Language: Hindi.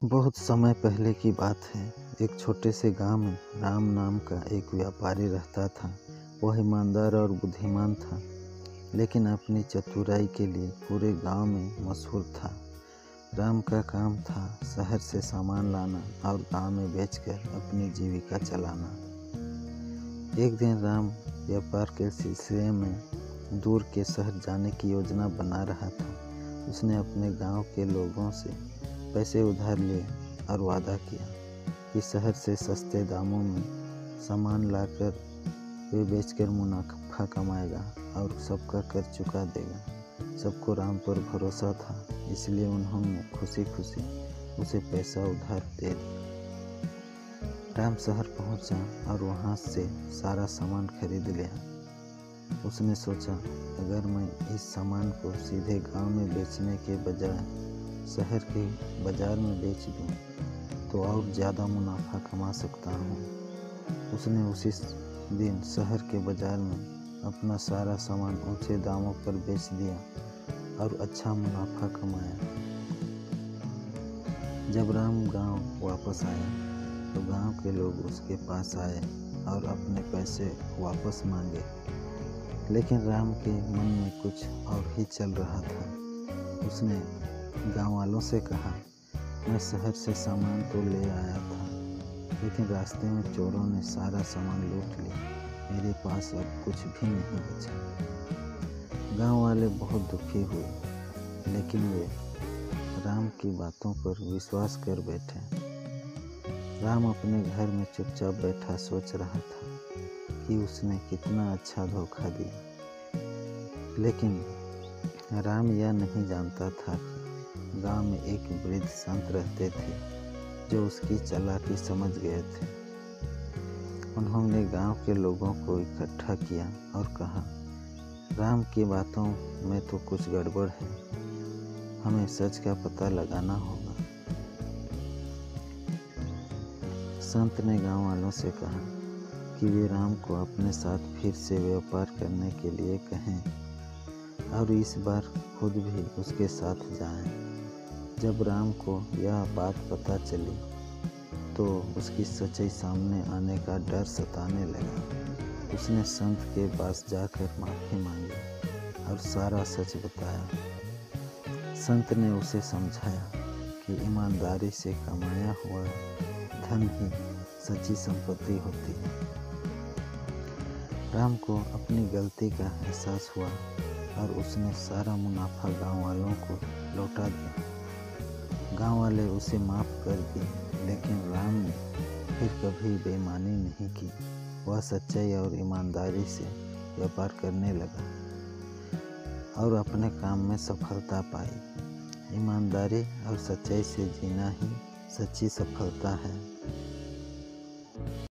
बहुत समय पहले की बात है। एक छोटे से गांव में राम नाम का एक व्यापारी रहता था। वह ईमानदार और बुद्धिमान था, लेकिन अपनी चतुराई के लिए पूरे गांव में मशहूर था। राम का काम था शहर से सामान लाना और गांव में बेचकर अपनी जीविका चलाना। एक दिन राम व्यापार के सिलसिले में दूर के शहर जाने की योजना बना रहा था। उसने अपने गांव के लोगों से पैसे उधार लिए और वादा किया कि शहर से सस्ते दामों में सामान लाकर वे बेचकर मुनाफा कमाएगा और सबका कर्ज चुका देगा। सबको राम पर भरोसा था, इसलिए उन्होंने खुशी खुशी उसे पैसा उधार दे दिया। राम शहर पहुंचा और वहां से सारा सामान खरीद लिया। उसने सोचा, अगर मैं इस सामान को सीधे गांव में बेचने के बजाय शहर के बाजार में बेच दूं तो और ज़्यादा मुनाफा कमा सकता हूं। उसने उसी दिन शहर के बाजार में अपना सारा सामान ऊंचे दामों पर बेच दिया और अच्छा मुनाफा कमाया। जब राम गांव वापस आया तो गांव के लोग उसके पास आए और अपने पैसे वापस मांगे, लेकिन राम के मन में कुछ और ही चल रहा था। उसने गांव वालों से कहा, मैं शहर से सामान तो ले आया था, लेकिन रास्ते में चोरों ने सारा सामान लूट लिया। मेरे पास अब कुछ भी नहीं बचा। गांव वाले बहुत दुखी हुए, लेकिन वे राम की बातों पर विश्वास कर बैठे। राम अपने घर में चुपचाप बैठा सोच रहा था कि उसने कितना अच्छा धोखा दिया। लेकिन राम यह नहीं जानता था कि गांव में एक वृद्ध संत रहते थे जो उसकी चालाकी समझ गए थे। उन्होंने गांव के लोगों को इकट्ठा किया और कहा, राम की बातों में तो कुछ गड़बड़ है, हमें सच का पता लगाना होगा। संत ने गांव वालों से कहा कि वे राम को अपने साथ फिर से व्यापार करने के लिए कहें और इस बार खुद भी उसके साथ जाएं। जब राम को यह बात पता चली तो उसकी सच्चाई सामने आने का डर सताने लगा। उसने संत के पास जाकर माफ़ी मांगी और सारा सच बताया। संत ने उसे समझाया कि ईमानदारी से कमाया हुआ धन ही सच्ची संपत्ति होती है। राम को अपनी गलती का एहसास हुआ और उसने सारा मुनाफा गांव वालों को लौटा दिया। गांव वाले उसे माफ़ कर दिए, लेकिन राम ने फिर कभी बेईमानी नहीं की। वह सच्चाई और ईमानदारी से व्यापार करने लगा और अपने काम में सफलता पाई। ईमानदारी और सच्चाई से जीना ही सच्ची सफलता है।